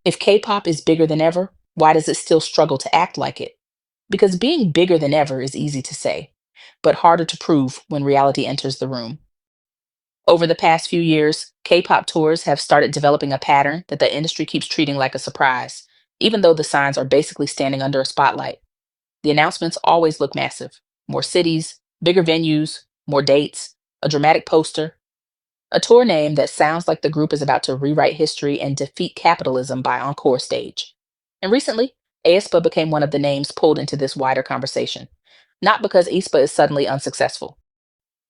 If K-pop is bigger than ever, why does it still struggle to act like it? Because being bigger than ever is easy to say, but harder to prove when reality enters the room. Over the past few years, K-pop tours have started developing a pattern that the industry keeps treating like a surprise, even though the signs are basically standing under a spotlight. The announcements always look massive: more cities, bigger venues, more dates, a dramatic poster, a tour name that sounds like the group is about to rewrite history and defeat capitalism by encore stage. And recently, aespa became one of the names pulled into this wider conversation. Not because aespa is suddenly unsuccessful,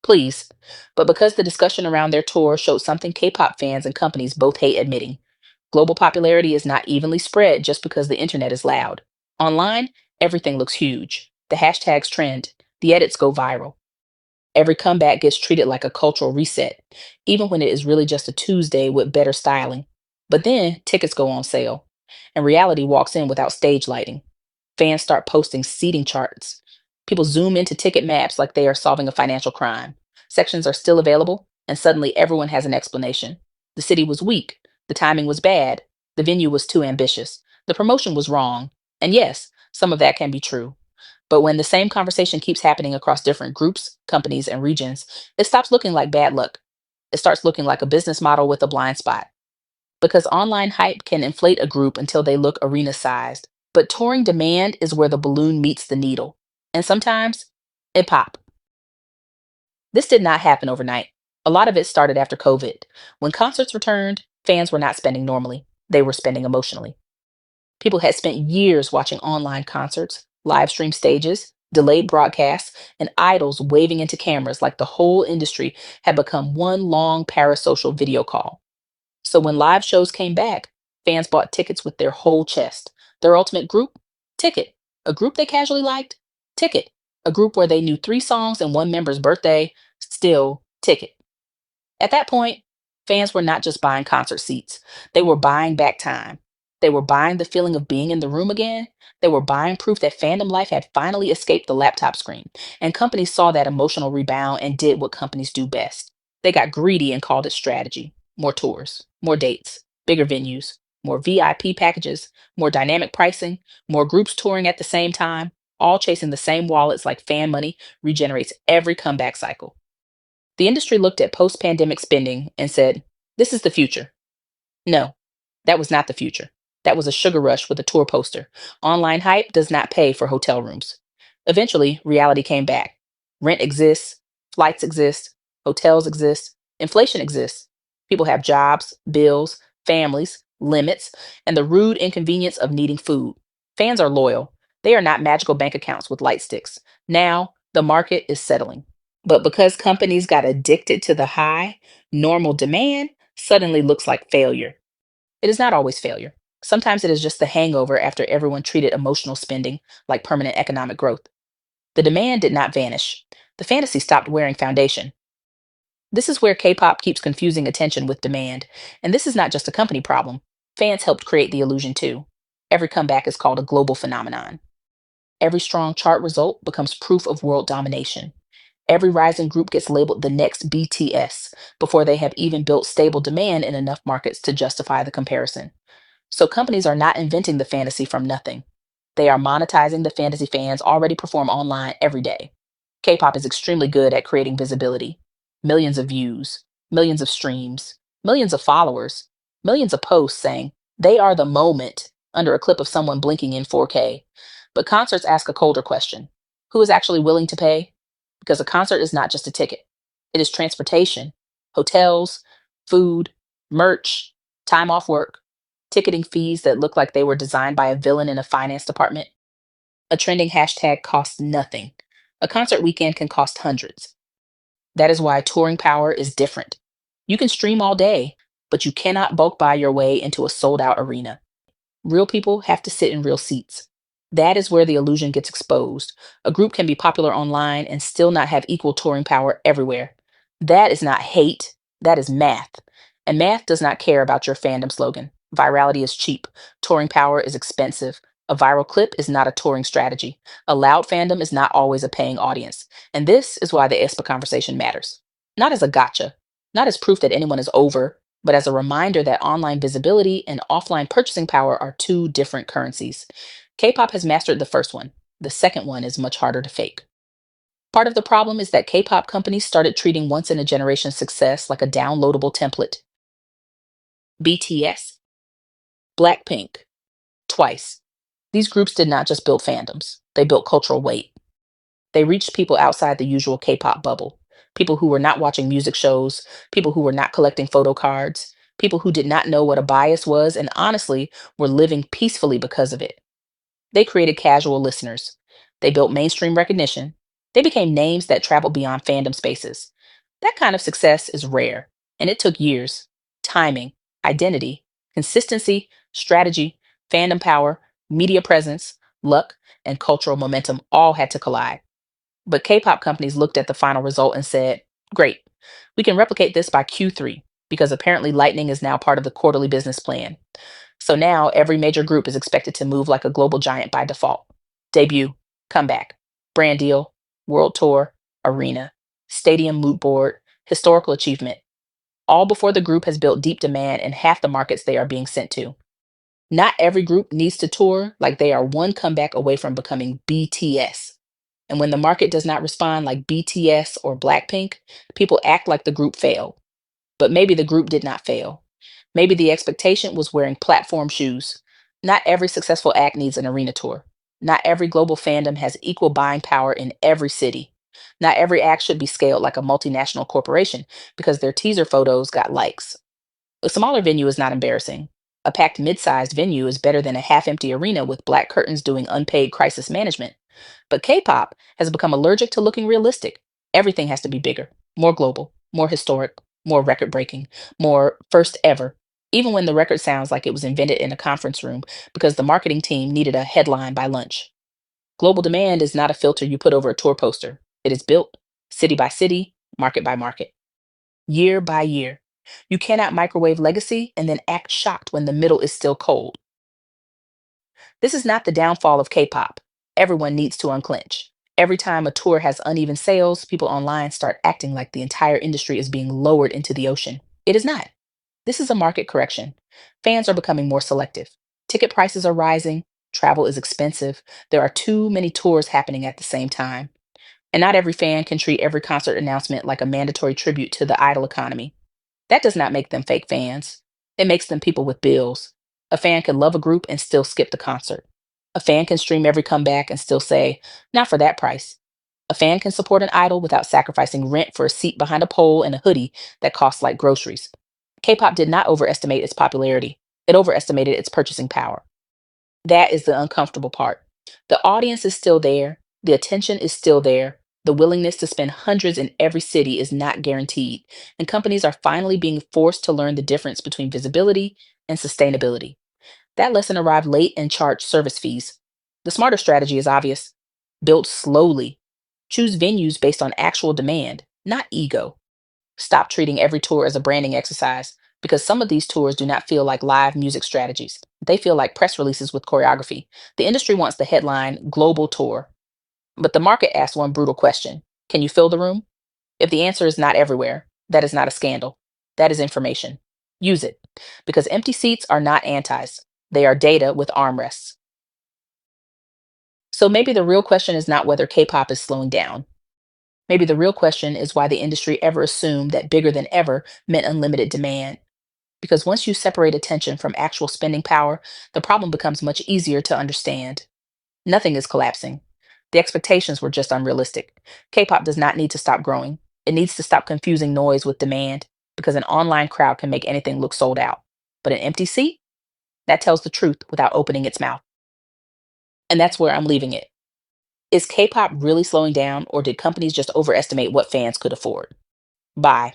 please, but because the discussion around their tour showed something K-pop fans and companies both hate admitting. Global popularity is not evenly spread just because the internet is loud. Online, everything looks huge. The hashtags trend, the edits go viral. Every comeback gets treated like a cultural reset, even when it is really just a Tuesday with better styling. But then tickets go on sale, and reality walks in without stage lighting. Fans start posting seating charts. People zoom into ticket maps like they are solving a financial crime. Sections are still available, and suddenly everyone has an explanation. The city was weak, the timing was bad, the venue was too ambitious, the promotion was wrong. And yes, some of that can be true. But when the same conversation keeps happening across different groups, companies, and regions, it stops looking like bad luck. It starts looking like a business model with a blind spot. Because online hype can inflate a group until they look arena sized. But touring demand is where the balloon meets the needle. And sometimes it pop. This did not happen overnight. A lot of it started after COVID. When concerts returned, fans were not spending normally. They were spending emotionally. People had spent years watching online concerts, live stream stages, delayed broadcasts, and idols waving into cameras like the whole industry had become one long parasocial video call. So when live shows came back, fans bought tickets with their whole chest. Their ultimate group? Ticket. A group they casually liked? Ticket. A group where they knew three songs and one member's birthday? Still, ticket. At that point, fans were not just buying concert seats, they were buying back time. They were buying the feeling of being in the room again. They were buying proof that fandom life had finally escaped the laptop screen. And companies saw that emotional rebound and did what companies do best. They got greedy and called it strategy: more tours, more dates, bigger venues, more VIP packages, more dynamic pricing, more groups touring at the same time, all chasing the same wallets like fan money regenerates every comeback cycle. The industry looked at post pandemic spending and said, "This is the future." No, that was not the future. That was a sugar rush with a tour poster. Online hype does not pay for hotel rooms. Eventually, reality came back. Rent exists, flights exist, hotels exist, inflation exists. People have jobs, bills, families, limits, and the rude inconvenience of needing food. Fans are loyal. They are not magical bank accounts with light sticks. Now, the market is settling. But because companies got addicted to the high, normal demand suddenly looks like failure. It is not always failure. Sometimes it is just the hangover after everyone treated emotional spending like permanent economic growth. The demand did not vanish. The fantasy stopped wearing foundation. This is where K-pop keeps confusing attention with demand. And this is not just a company problem. Fans helped create the illusion too. Every comeback is called a global phenomenon. Every strong chart result becomes proof of world domination. Every rising group gets labeled the next BTS before they have even built stable demand in enough markets to justify the comparison. So companies are not inventing the fantasy from nothing. They are monetizing the fantasy fans already perform online every day. K-pop is extremely good at creating visibility. Millions of views, millions of streams, millions of followers, millions of posts saying they are the moment under a clip of someone blinking in 4K. But concerts ask a colder question: who is actually willing to pay? Because a concert is not just a ticket. It is transportation, hotels, food, merch, time off work, ticketing fees that look like they were designed by a villain in a finance department. A trending hashtag costs nothing. A concert weekend can cost hundreds. That is why touring power is different. You can stream all day, but you cannot bulk buy your way into a sold out arena. Real people have to sit in real seats. That is where the illusion gets exposed. A group can be popular online and still not have equal touring power everywhere. That is not hate, that is math. And math does not care about your fandom slogan. Virality is cheap, touring power is expensive. A viral clip is not a touring strategy. A loud fandom is not always a paying audience. And this is why the aespa conversation matters. Not as a gotcha, not as proof that anyone is over, but as a reminder that online visibility and offline purchasing power are two different currencies. K-pop has mastered the first one. The second one is much harder to fake. Part of the problem is that K-pop companies started treating once in a generation success like a downloadable template. BTS, BLACKPINK, Twice. These groups did not just build fandoms, they built cultural weight. They reached people outside the usual K-pop bubble. People who were not watching music shows, people who were not collecting photo cards, people who did not know what a bias was and honestly were living peacefully because of it. They created casual listeners. They built mainstream recognition. They became names that traveled beyond fandom spaces. That kind of success is rare, and it took years. Timing, identity, consistency, strategy, fandom power, media presence, luck, and cultural momentum all had to collide. But K-pop companies looked at the final result and said, great, we can replicate this by Q3 because apparently lightning is now part of the quarterly business plan. So now every major group is expected to move like a global giant by default. Debut, comeback, brand deal, world tour, arena, stadium moot board, historical achievement, all before the group has built deep demand in half the markets they are being sent to. Not every group needs to tour like they are one comeback away from becoming BTS. And when the market does not respond like BTS or Blackpink, people act like the group failed. But maybe the group did not fail. Maybe the expectation was wearing platform shoes. Not every successful act needs an arena tour. Not every global fandom has equal buying power in every city. Not every act should be scaled like a multinational corporation because their teaser photos got likes. A smaller venue is not embarrassing. A packed mid sized venue is better than a half empty arena with black curtains doing unpaid crisis management. But K pop has become allergic to looking realistic. Everything has to be bigger, more global, more historic, more record breaking, more first ever, even when the record sounds like it was invented in a conference room because the marketing team needed a headline by lunch. Global demand is not a filter you put over a tour poster, it is built city by city, market by market, year by year. You cannot microwave legacy and then act shocked when the middle is still cold. This is not the downfall of K pop. Everyone needs to unclench. Every time a tour has uneven sales, people online start acting like the entire industry is being lowered into the ocean. It is not. This is a market correction. Fans are becoming more selective. Ticket prices are rising. Travel is expensive. There are too many tours happening at the same time. And not every fan can treat every concert announcement like a mandatory tribute to the idol economy. That does not make them fake fans. It makes them people with bills. A fan can love a group and still skip the concert. A fan can stream every comeback and still say, not for that price. A fan can support an idol without sacrificing rent for a seat behind a pole and a hoodie that costs like groceries. K pop did not overestimate its popularity, it overestimated its purchasing power. That is the uncomfortable part. The audience is still there, the attention is still there, the willingness to spend hundreds in every city is not guaranteed, and companies are finally being forced to learn the difference between visibility and sustainability. That lesson arrived late and charged service fees. The smarter strategy is obvious: build slowly, choose venues based on actual demand, not ego. Stop treating every tour as a branding exercise because some of these tours do not feel like live music strategies. They feel like press releases with choreography. The industry wants the headline global tour, but the market asks one brutal question: can you fill the room? If the answer is not everywhere, that is not a scandal. That is information. Use it because empty seats are not antis, they are data with armrests. So maybe the real question is not whether K pop is slowing down. Maybe the real question is why the industry ever assumed that bigger than ever meant unlimited demand. Because once you separate attention from actual spending power, the problem becomes much easier to understand. Nothing is collapsing. The expectations were just unrealistic. K pop does not need to stop growing, it needs to stop confusing noise with demand because an online crowd can make anything look sold out. But an empty seat? That tells the truth without opening its mouth. And that's where I'm leaving it. Is K pop really slowing down, or did companies just overestimate what fans could afford? Bye.